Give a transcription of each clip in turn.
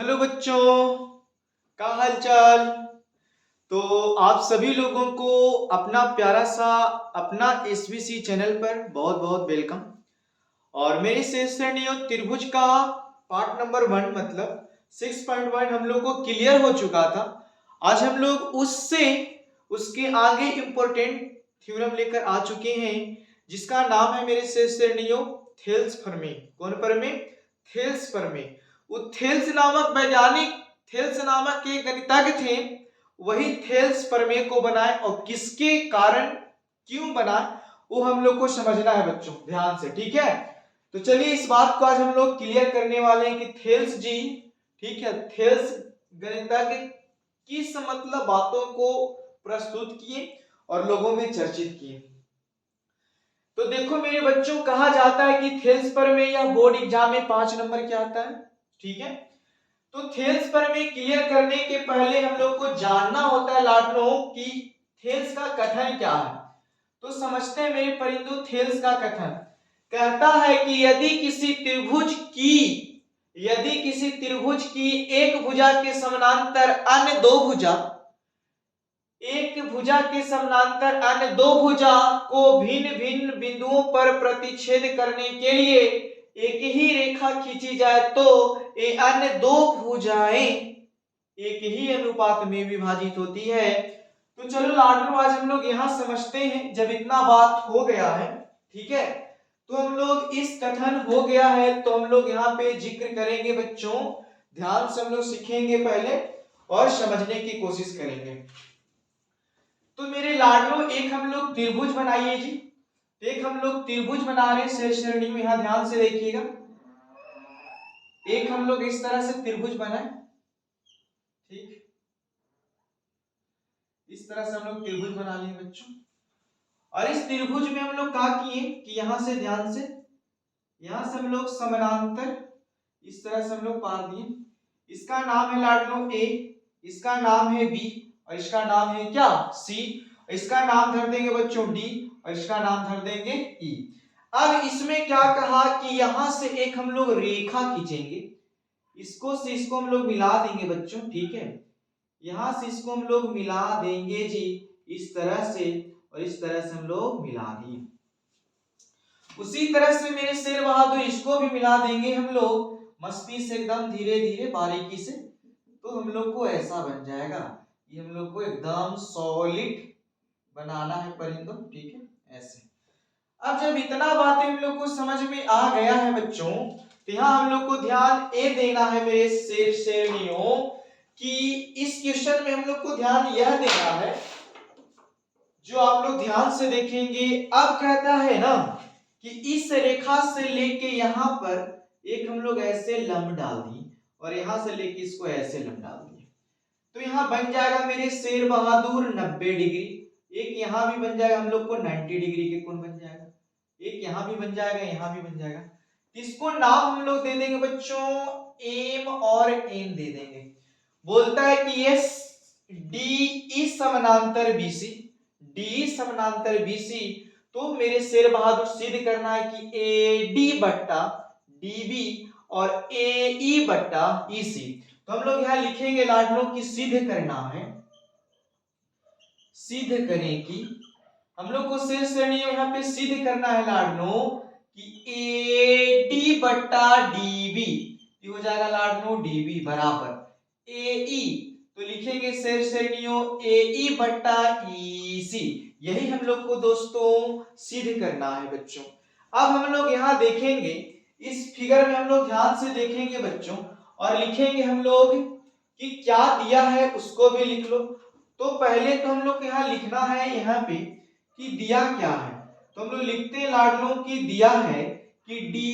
Hello बच्चों, क्या हाल चाल। तो आप सभी लोगों को अपना प्यारा सा अपना एसबीसी चैनल पर बहुत बहुत वेलकम। और मेरी शेष श्रेणियों त्रिभुज का पार्ट नंबर 1 मतलब 6.1 हम लोग को क्लियर हो चुका था। आज हम लोग उससे उसके आगे इंपॉर्टेंट थ्योरम लेकर आ चुके हैं जिसका नाम है मेरे शेष श्रेणियों थेल्स प्रमेय। कौन प्रमेय? थेल्स प्रमेय। वो थेल्स नामक वैज्ञानिक, थेल्स नामक एक गणितज्ञ थे, वही थेल्स प्रमेय को बनाए और किसके कारण क्यों बनाए वो हम लोग को समझना है बच्चों, ध्यान से, ठीक है। तो चलिए इस बात को आज हम लोग क्लियर करने वाले हैं कि थेल्स जी, ठीक है, थेल्स गणितज्ञ किस मतलब बातों को प्रस्तुत किए और लोगों में चर्चित किए। तो देखो मेरे बच्चों, कहा जाता है कि थेल्स प्रमेय या बोर्ड एग्जाम में 5 नंबर क्या आता है, ठीक है। तो थेल्स प्रमेय क्लियर करने के पहले हम लोग को जानना होता है लाडलो कि थेल्स का कथन क्या है। तो समझते हैं मेरे परिंदों, थेल्स का कथन कहता है कि यदि किसी त्रिभुज की एक भुजा के समानांतर अन्य दो भुजा, एक भुजा के समानांतर अन्य दो भुजा को भिन्न भिन्न बिंदुओं पर प्रतिच्छेद करने के लिए एक ही रेखा खींची जाए तो ये अन्य दो भुजाएं एक ही अनुपात में विभाजित होती है। तो चलो लाडलो आज हम लोग यहां समझते हैं। जब इतना बात हो गया है, ठीक है, तो हम लोग इस कथन हो गया है तो हम लोग यहाँ पे जिक्र करेंगे बच्चों, ध्यान से हम लोग सीखेंगे पहले और समझने की कोशिश करेंगे। तो मेरे लाडलो एक हम लोग त्रिभुज बनाइए जी, एक हम लोग त्रिभुज बना रहे हैं शेष श्रेणी में, यहां ध्यान से देखिएगा। एक हम लोग इस तरह से त्रिभुज बनाए, ठीक, इस तरह से हम लोग त्रिभुज बना लिए बच्चों। और इस त्रिभुज में हम लोग क्या किए कि यहां से ध्यान से, यहां से हम लोग समानांतर इस तरह से हम लोग पार दिए। इसका नाम है लाडलो ए, इसका नाम है बी और इसका नाम है क्या, सी। इसका नाम धर देंगे बच्चों डी और इसका नाम धर देंगे ई। अब इसमें क्या कहा कि यहां से एक हम लोग रेखा खींचेंगे, इसको से इसको हम लोग मिला देंगे बच्चों, ठीक है। यहां से इसको हम लोग मिला देंगे जी इस तरह से, और इस तरह से हम लोग मिला दिए। उसी तरह से मेरे शेर बहादुर इसको भी मिला देंगे हम लोग मस्ती से, एकदम धीरे धीरे बारीकी से, तो हम लोग को ऐसा बन जाएगा। ये हम लोग को एकदम सॉलिड बनाना है परिंदों, ठीक है, ऐसे। अब जब इतना बातें हम लोग को समझ में आ गया है बच्चों, तो यहाँ हम लोग को ध्यान ए देना है मेरे शेर श्रेणियों कि इस क्वेश्चन में हम लोग को ध्यान यह देना है, जो आप लोग ध्यान से देखेंगे। अब कहता है ना कि इस रेखा से लेके यहाँ पर एक हम लोग ऐसे लंब डाल दिए और यहां से लेके इसको ऐसे लंब डाल दिए, तो यहाँ बन जाएगा मेरे शेर बहादुर 90 डिग्री। एक यहाँ भी बन जाएगा हम लोग को 90 डिग्री के कोण बन जाएगा, एक यहाँ भी बन जाएगा, यहाँ भी बन जाएगा। इसको नाम हम लोग दे देंगे बच्चों एम और एन दे देंगे। बोलता है कि ये डी समानांतर बीसी, डी समानांतर बीसी। तो मेरे शेर बहादुर सिद्ध करना है कि ए डी बट्टा डी बी और ए ई बट्टा ई सी। तो हम लोग यहां लिखेंगे लाडलों की सिद्ध करना है, सिद्ध करें कि हम लोग को शेष श्रेणियों यहाँ पे सिद्ध करना है लाडलों कि ए डी बट्टा डी बी हो जाएगा लाडलों डी बी बराबर ए ई। तो लिखेंगे शेष श्रेणियों ए ई बट्टा ई सी। यही हम लोग को दोस्तों सिद्ध करना है बच्चों। अब हम लोग यहाँ देखेंगे इस फिगर में, हम लोग ध्यान से देखेंगे बच्चों और लिखेंगे हम लोग कि क्या दिया है उसको भी लिख लो। तो पहले तो हम लोग यहाँ लिखना है यहाँ पे कि दिया क्या है। तो हम लोग लिखते हैं लाडलों की दिया है कि डी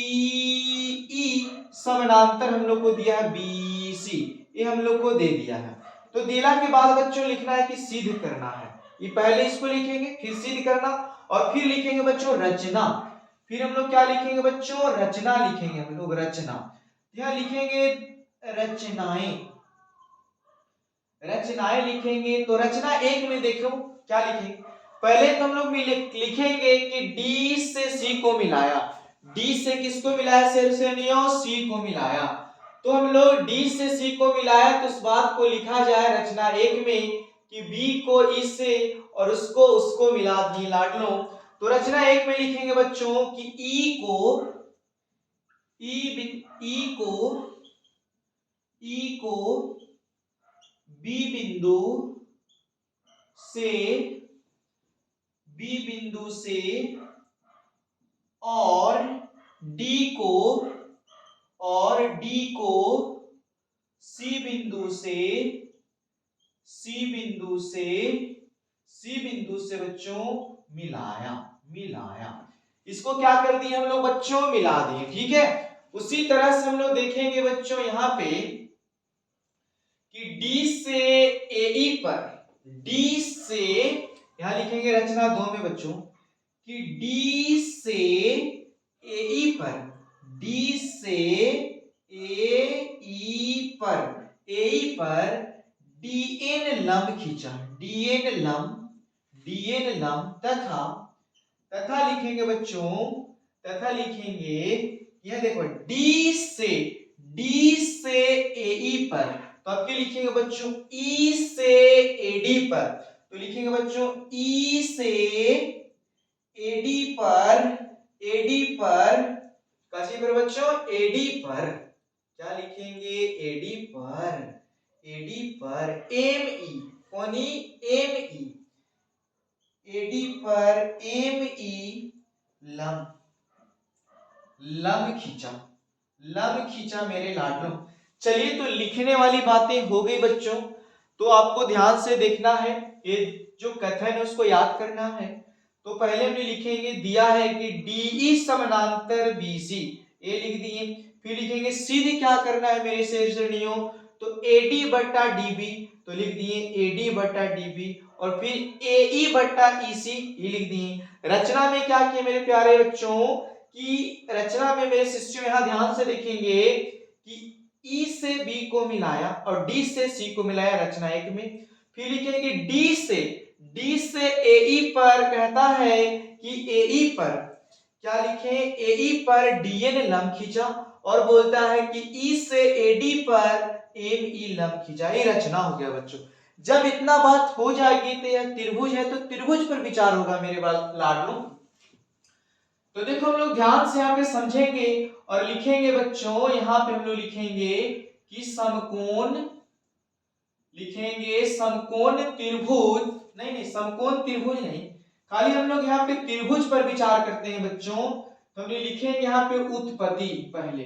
ई समानांतर हम लोग को दिया है बी सी, ये हम लोग को दे दिया है। तो देला के बाद बच्चों लिखना है कि सिद्ध करना है। ये पहले इसको लिखेंगे, फिर सिद्ध करना, और फिर लिखेंगे बच्चों रचना। फिर हम लोग क्या लिखेंगे बच्चों, रचना लिखेंगे हम लोग, रचना। यहाँ लिखेंगे रचनाएं, रचनाएं लिखेंगे। तो रचना एक में देखो क्या लिखेंगे, पहले तो हम लोग लिखेंगे कि डी से सी को मिलाया, डी से किसको मिलाया शेर श्रेणियों, सी को मिलाया। तो हम लोग डी से सी को मिलाया तो उस बात को लिखा जाए रचना एक में कि बी को ई से और उसको मिला दिए लाडलो। तो रचना एक में लिखेंगे बच्चों कि ई को बी बिंदु से और डी को सी बिंदु से बच्चों मिलाया। इसको क्या कर दिए हम लोग बच्चों, मिला दिए। ठीक है, उसी तरह से हम लोग देखेंगे बच्चों यहाँ पे कि डी से एई पर, डी से यहां लिखेंगे रचना 2 में बच्चों कि डी से एई पर, डी से एई पर डीएन लंब खींचा, डीएन लंब तथा लिखेंगे बच्चों, तथा लिखेंगे यह देखो डी से एई पर, तो आपके लिखेंगे बच्चों ई से एडी पर, तो लिखेंगे बच्चों ई से एडी पर कैसे पर बच्चों, एडी पर क्या लिखेंगे, एडी पर एम ई, कौनी एम ई, एडी पर एम ई लंब खींचा मेरे लाडलों। चलिए, तो लिखने वाली बातें हो गई बच्चों। तो आपको ध्यान से देखना है, ये जो कथन है उसको याद करना है। तो पहले हमने लिखेंगे, दिया है कि डीई समानांतर बीसी, ए लिख दिए। फिर लिखेंगे सीधे क्या करना है मेरे श्रेणियों, तो एडी बटा डीबी, तो लिख दिए एडी बटा डीबी, और फिर एई बटा ईसी, ये लिख दिए। रचना में क्या किया मेरे प्यारे बच्चों कि रचना में मेरे शिष्यों यहां ध्यान से देखेंगे कि ई से बी को मिलाया और डी से सी को मिलाया रचना एक में। फिर लिखेंगे डी से एई पर, कहता है कि एई पर क्या लिखें, एई पर डीएन लंब खींचा, और बोलता है कि ई से एडी पर एम ई लंब खींचा। ये रचना हो गया बच्चों। जब इतना बात हो जाएगी तो यह त्रिभुज है, तो त्रिभुज पर विचार होगा मेरे लाडलों। तो देखो हम लोग ध्यान से यहाँ पे समझेंगे और लिखेंगे बच्चों, यहाँ पे हम लोग लिखेंगे कि समकोण, लिखेंगे समकोण त्रिभुज, नहीं समकोण त्रिभुज नहीं, खाली हम लोग यहाँ पे त्रिभुज पर विचार करते हैं बच्चों। तो हम लिखेंगे यहाँ पे उत्पत्ति, पहले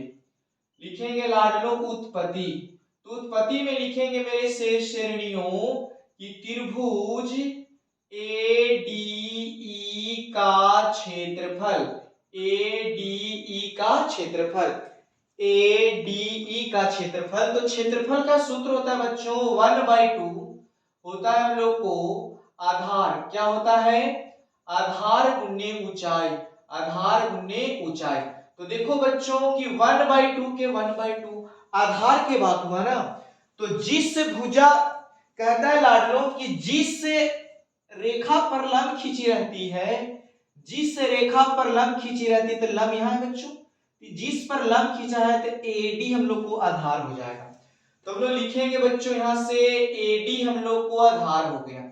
लिखेंगे लाडलों उत्पत्ति। तो उत्पत्ति में लिखेंगे मेरे श्रेणियों कि त्रिभुज एडीई का क्षेत्रफल, एडीई का क्षेत्रफल, एडीई का क्षेत्रफल। तो क्षेत्रफल का सूत्र होता है बच्चों 1/2 होता है हम लोग को आधार, क्या होता है, आधार गुने ऊंचाई, आधार गुने ऊंचाई। तो देखो बच्चों कि 1/2 के 1/2 आधार के बात हुआ ना, तो जिस भुजा, कहता है लाडलों कि जिस रेखा पर लंब खींची रहती है, जिस रेखा पर लंब खींची रहती है, तो लंब यहाँ है बच्चों, जिस पर लंब खींचा है तो एडी हम लोग को आधार हो जाएगा। तो हम लोग लिखेंगे बच्चों यहाँ से एडी हम लोग को आधार हो गया,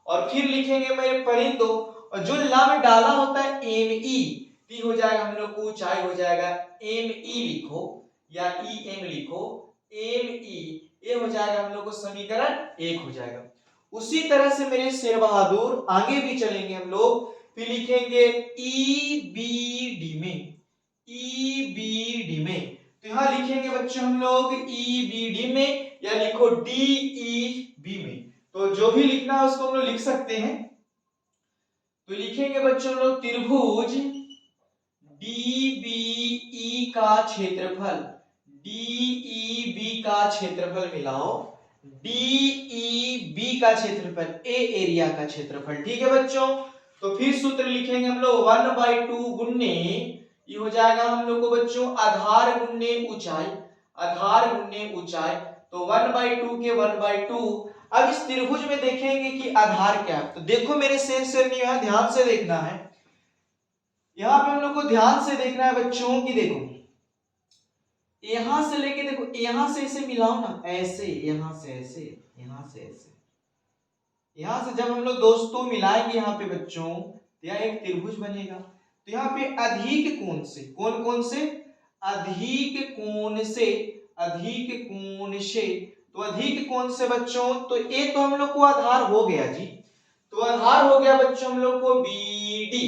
और फिर लिखेंगे मेरे परिंदो, और जो लंब डाला होता है एम ई, हो जाएगा हम लोग को ऊंचाई हो जाएगा एम ई लिखो या ई एम लिखो, एम ई, ये हो जाएगा हम लोग को समीकरण 1 हो जाएगा। उसी तरह से मेरे शेर बहादुर आगे भी चलेंगे हम लोग, फिर लिखेंगे ई बी डी में, ई बी डी में, तो यहां लिखेंगे बच्चों हम लोग ई बी डी में, या लिखो डी ई बी में, तो जो भी लिखना है उसको हम लोग लिख सकते हैं। तो लिखेंगे बच्चों लोग त्रिभुज डीबीई का क्षेत्रफल, डीईबी का क्षेत्रफल मिलाओ, डीईबी का क्षेत्रफल, ए एरिया का क्षेत्रफल। ठीक है बच्चों, तो फिर सूत्र लिखेंगे हम लोग 1/2 गुन्ने, ये हो जाएगा हम लोग को बच्चों आधार गुन्ने ऊंचाई, आधार गुन्ने ऊंचाई, तो 1/2 के 1/2। अब इस त्रिभुज में देखेंगे कि आधार क्या है, तो देखो मेरे शेर यहाँ ध्यान से देखना है, यहाँ पे हम लोग को ध्यान से देखना है बच्चों की, देखो यहां से लेके देखो, यहां से ऐसे मिलाओ ना, ऐसे, यहां से ऐसे, यहां से ऐसे, यहां से जब हम लोग दोस्तों मिलाएंगे यहाँ पे बच्चों, तो यह एक त्रिभुज बनेगा। तो यहाँ पे अधिक कोण से, कौन कौन से, अधिक कोण से, अधिक कोण से, तो अधिक कोण से बच्चों, तो ये तो हम लोग को आधार हो गया जी, तो आधार हो गया बच्चों हम लोग को BD।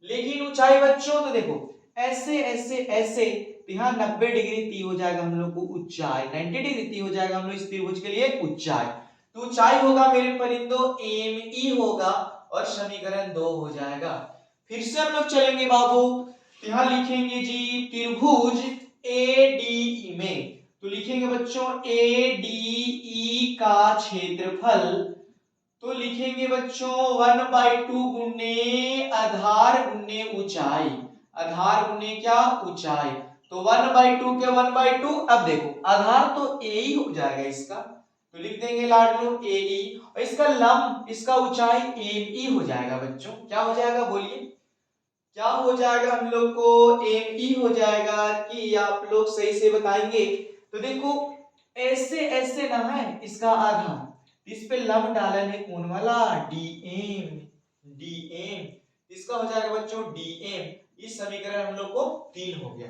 लेकिन ऊंचाई बच्चों तो देखो ऐसे ऐसे ऐसे, तो यहाँ 90 डिग्री ती हो जाएगा हम लोग को ऊंचाई, 90 डिग्री ती हो जाएगा हम लोग इस त्रिभुज के लिए ऊंचाई। तो ऊंचाई होगा मेरे परिंदों ME होगा, और समीकरण 2 हो जाएगा। फिर से हम लोग चलेंगे बाबू, तो यहाँ लिखेंगे जी त्रिभुज ADE में, तो लिखेंगे बच्चों ADE का क्षेत्रफल, तो लिखेंगे बच्चों 1/2 गुने आधार गुने ऊंचाई, आधार गुने क्या, ऊंचाई। तो 1/2 के 1/2, अब देखो आधार तो A ही हो जाएगा इसका, तो लिख देंगे लाडलो AE, और इसका लंब, इसका ऊंचाई ME हो जाएगा बच्चों। क्या हो जाएगा बोलिए, क्या हो जाएगा हम लोग को, ME हो जाएगा, कि आप लोग सही से बताएंगे। तो देखो ऐसे ऐसे ना है इसका आधार, इस पे लंब डालन है कौन वाला, DM, DM, इसका हो जाएगा बच्चों DM। इस समीकरण हम लोग को 3 हो गया।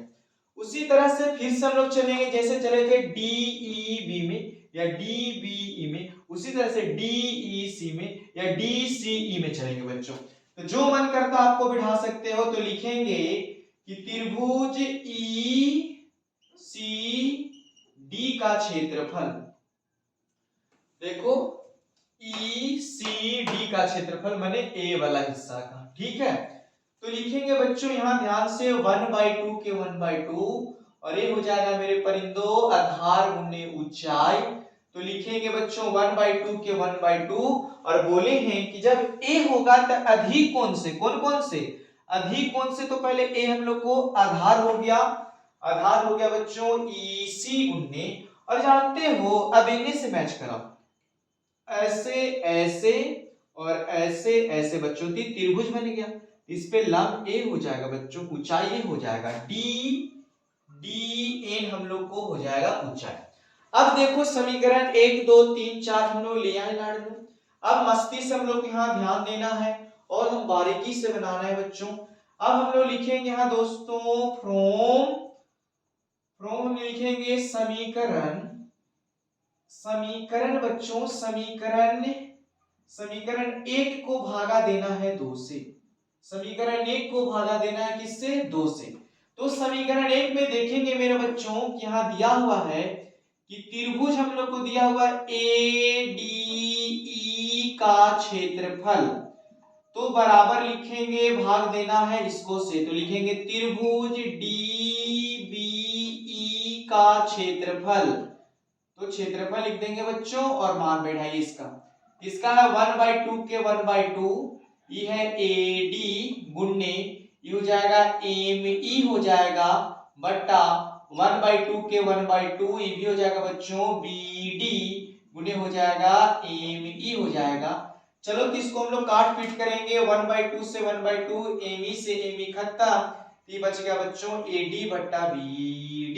उसी तरह से फिर से हम लोग चलेंगे, जैसे चले थे DEB में या DBE में, उसी तरह से DEC में या DCE में चलेंगे बच्चों। तो जो मन करता आपको बिठा सकते हो, तो लिखेंगे कि त्रिभुज ECD का क्षेत्रफल, देखो ECD का क्षेत्रफल माने A वाला हिस्सा का, ठीक है। तो लिखेंगे बच्चों यहाँ ध्यान से 1/2 के 1/2, और ये हो जाएगा मेरे परिंदों आधार गुने ऊंचाई। तो लिखेंगे बच्चों 1/2 के 1/2, और बोले हैं कि जब A होगा तो अधिक कोण से, कौन कौन से, अधिक कोण से, तो पहले A हम लोग को आधार हो गया, आधार हो गया बच्चों EC गुने, और जानते हो अब इन्हें से मैच करा, ऐसे ऐसे और ऐसे ऐसे बच्चों की त्रिभुज बन गया। इस पे लंब A हो जाएगा बच्चों, ऊंचाई हो जाएगा DN हम लोग को हो जाएगा ऊंचाई। अब देखो समीकरण 1 2 3 4 हम लोग ले आए लाडू। अब मस्ती से हम लोग यहाँ ध्यान देना है और हम बारीकी से बनाना है बच्चों। अब हम लोग लिखेंगे यहाँ दोस्तों फ्रॉम लिखेंगे समीकरण, समीकरण बच्चों, समीकरण 1 को भागा देना है 2 से, समीकरण 1 को भागा देना है किससे, 2 से। तो समीकरण 1 में देखेंगे मेरे बच्चों कि यहाँ दिया हुआ है कि त्रिभुज हम लोग को दिया हुआ ADE का क्षेत्रफल, तो बराबर लिखेंगे भाग देना है इसको से, तो लिखेंगे त्रिभुज DBE का क्षेत्रफल, तो क्षेत्रफल लिख देंगे बच्चों और मान बैठाइए इसका, इसका है 1/2 के 1/2, ये है AD गुने ये हो जाएगा ME हो जाएगा बट्टा 1/2 के 1/2 ये भी हो जाएगा बच्चों BD गुने हो जाएगा ME हो जाएगा। चलो तो इसको हम लोग काट पीट करेंगे, 1/2 से 1/2, ME से ME खत्म, ये बच गया बच्चों AD बट्टा BD,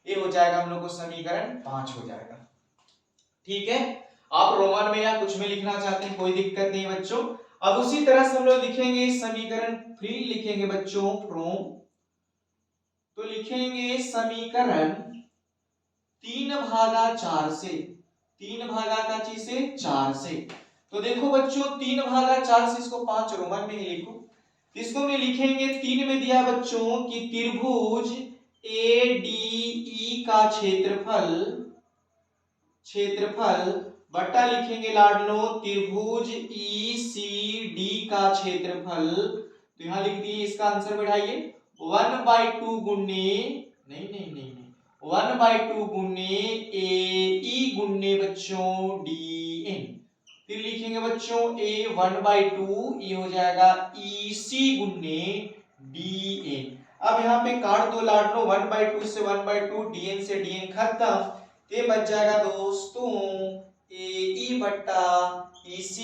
ये हो जाएगा हम लोग को समीकरण 5 हो जाएगा। ठीक है, आप रोमन में या कुछ में लिखना चाहते हैं कोई दिक्कत नहीं बच्चों। अब उसी तरह से हम लोग लिखेंगे समीकरण 3 लिखेंगे बच्चों फ्रॉम, तो लिखेंगे समीकरण 3/4 से, 3/4 से 4 से, तो देखो बच्चों 3/4 से इसको 5 रोमन में ही लिखो, इसको में लिखेंगे 3 में दिया बच्चों कि त्रिभुज ADE का क्षेत्रफल, क्षेत्रफल बट्टा लिखेंगे लाडलो त्रिभुज ECD का क्षेत्रफल, तो यहां लिख दिए, इसका आंसर बढ़ाइए 1/2 गुने, नहीं नहीं नहीं नहीं 1/2 गुने AE गुने बच्चों DN, फिर लिखेंगे बच्चों A 1/2 ये हो जाएगा EC गुने DN। अब यहाँ पे काट दो लाडलो, 1/2 से 1/2, DN से DN खत्म, ये बच जाएगा दोस्तों AE बट्टा EC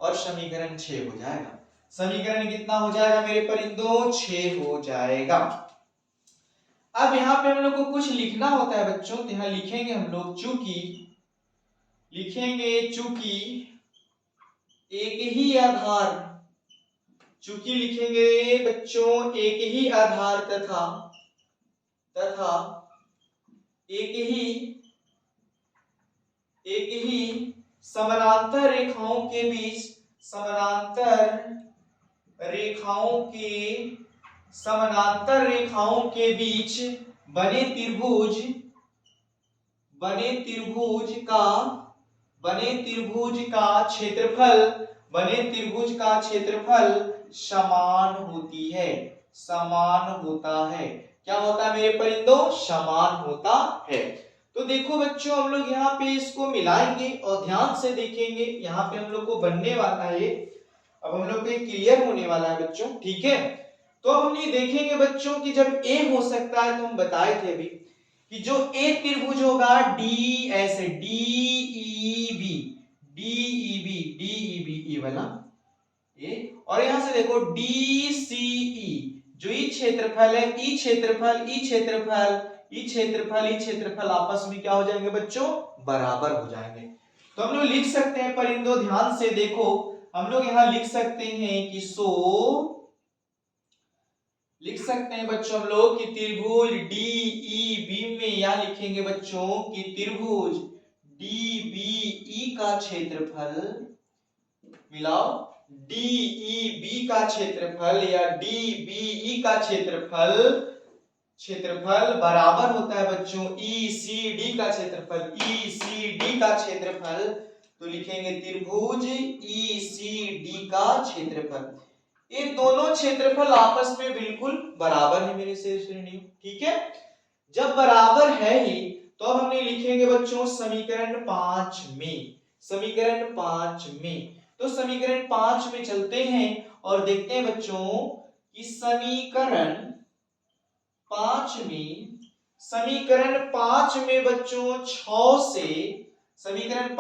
और समीकरण 6 हो जाएगा। समीकरण कितना हो जाएगा मेरे परिंदों, 6 हो जाएगा। अब यहाँ पे हम लोग को कुछ लिखना होता है बच्चों, तो यहाँ लिखेंगे हम लोग चूंकि एक ही आधार, चूंकि लिखेंगे बच्चों एक ही आधार तथा एक ही समानांतर रेखाओं के बीच बने त्रिभुज का क्षेत्रफल समान होता है। क्या होता है मेरे परिंदों? समान होता है। तो देखो बच्चों हम लोग यहाँ पे इसको मिलाएंगे और ध्यान से देखेंगे, यहाँ पे हम लोग को बनने वाला है, अब हम लोग को क्लियर होने वाला है बच्चों, ठीक है। तो हम ये देखेंगे बच्चों कि जब ए हो सकता है तो हम बताए थे अभी कि जो ए त्रिभुज होगा डी ऐसे डी ई बी ई वाला ए, और यहां से देखो डी सी ई, जो ई क्षेत्रफल है, ई क्षेत्रफल आपस में क्या हो जाएंगे बच्चों? बराबर हो जाएंगे। तो हम लोग लिख सकते हैं परिंदों, ध्यान से देखो, हम लोग यहां लिख सकते हैं कि लिख सकते हैं बच्चों हम लोग कि त्रिभुज डी ई बी में या लिखेंगे बच्चों कि त्रिभुज डी बी ई का क्षेत्रफल, मिलाओ, डी ई बी का क्षेत्रफल या डी बी ई का क्षेत्रफल बराबर होता है बच्चों ई सी डी का क्षेत्रफल, तो लिखेंगे त्रिभुज ई सी डी का क्षेत्रफल। ये दोनों क्षेत्रफल आपस में बिल्कुल बराबर है मेरे श्रेणियों, ठीक है। जब बराबर है ही तो अब हमने लिखेंगे बच्चों समीकरण 5 में, तो समीकरण 5 में चलते हैं और देखते हैं बच्चों कि समीकरण 5 में बच्चों 6 से समीकरण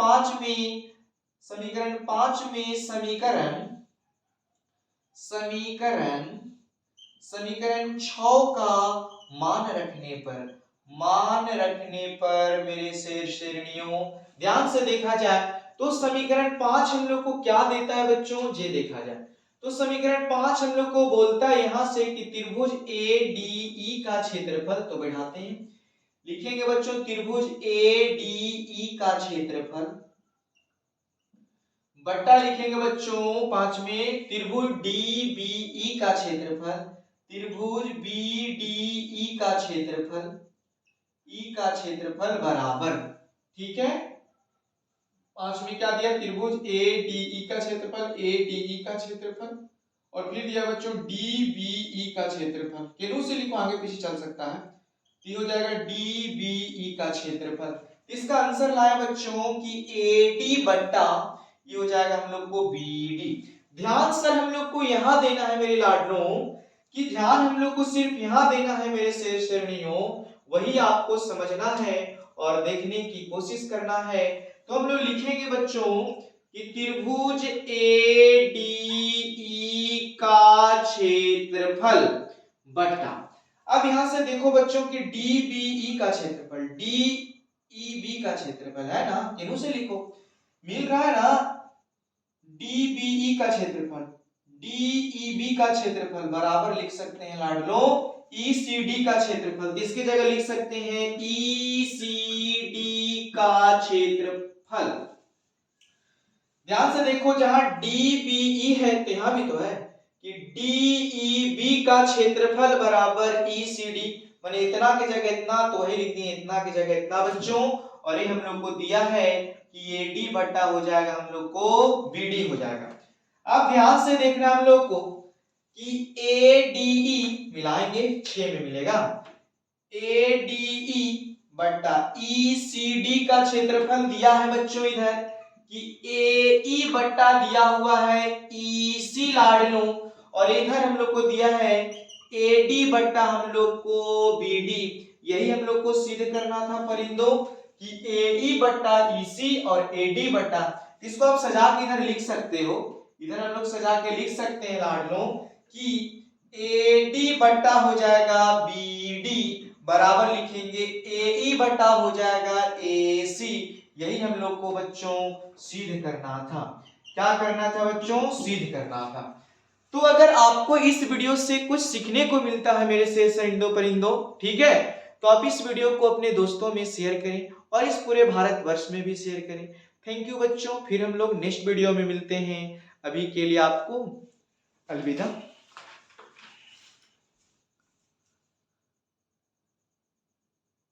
6 का मान रखने पर मेरे श्रेणियों ध्यान से देखा जाए तो समीकरण 5 हम लोग को क्या देता है बच्चों? ये देखा जाए तो समीकरण 5 हम लोग को बोलता है यहां से कि त्रिभुज ए डी ई का क्षेत्रफल, तो बैठाते हैं, लिखेंगे बच्चों त्रिभुज ए डी ई का क्षेत्रफल बट्टा लिखेंगे बच्चों 5 में त्रिभुज डी बी ई का क्षेत्रफल, त्रिभुज बी डी ई का क्षेत्रफल बराबर, ठीक है। 5 में क्या दिया? त्रिभुज ए डी ई का क्षेत्रफल, और फिर दिया बच्चों डी बी ई का क्षेत्रफल, केनू से लिखो आगे पीछे चल सकता है, ये हो जाएगा डी बी ई का क्षेत्रफल। इसका आंसर लाया बच्चों कि ए डी बट्टा ये हो जाएगा हम लोग को बी डी। ध्यान से हम लोग को यहां देना है मेरे लाडलों, कि ध्यान हम लोग को सिर्फ यहां देना है मेरे श्रेणियों, वही आपको समझना है और देखने की कोशिश करना है। तो हम लोग लिखेंगे बच्चों कि त्रिभुज ए डी ई का क्षेत्रफल बट्टा, अब यहां से देखो बच्चों कि डी बी ई का क्षेत्रफल, डी ई बी का क्षेत्रफल है ना, किन्हों से लिखो, मिल रहा है ना, डी बी ई का क्षेत्रफल, डी ई बी का क्षेत्रफल बराबर लिख सकते हैं लाडलो ई सी डी का क्षेत्रफल, इसकी जगह लिख सकते हैं ई सी डी का क्षेत्रफल। ध्यान से देखो जहां डी बी ई है तो यहां भी तो है कि डी ई बी का क्षेत्रफल बराबर ई सी डी, माने इतना की जगह इतना तो वही लिख दिए, इतना की जगह इतना बच्चों, और ये हम लोग को दिया है कि ये डी बट्टा हो जाएगा हम लोग को बी डी हो जाएगा। अब ध्यान से देखना हम लोग को कि ए डी ई मिलाएंगे 6 में मिलेगा, ए डी ई बट्टा ई सी डी का क्षेत्रफल दिया है बच्चों इधर कि ए ई बट्टा दिया हुआ है ई सी लाडलो, और इधर हम लोग को दिया है ए डी बट्टा हम लोग को बी डी। यही हम लोग को सिद्ध करना था परिंदों कि ए ई बट्टा ई सी और ए डी बट्टा, इसको आप सजा के इधर लिख सकते हो, इधर हम लोग सजा के लिख सकते हैं लाडलो कि ए डी बट्टा हो जाएगा बी डी बराबर लिखेंगे AE बटा हो जाएगा AC। यही हम लोग को बच्चों सिद्ध करना था। क्या करना था बच्चों? सिद्ध करना था। तो अगर आपको इस वीडियो से कुछ सीखने को मिलता है मेरे से सरिंदो परिंदो, ठीक है, तो आप इस वीडियो को अपने दोस्तों में शेयर करें और इस पूरे भारतवर्ष में भी शेयर करें। थैंक यू बच्चों, फिर हम लोग नेक्स्ट वीडियो में मिलते हैं। अभी के लिए आपको अलविदा।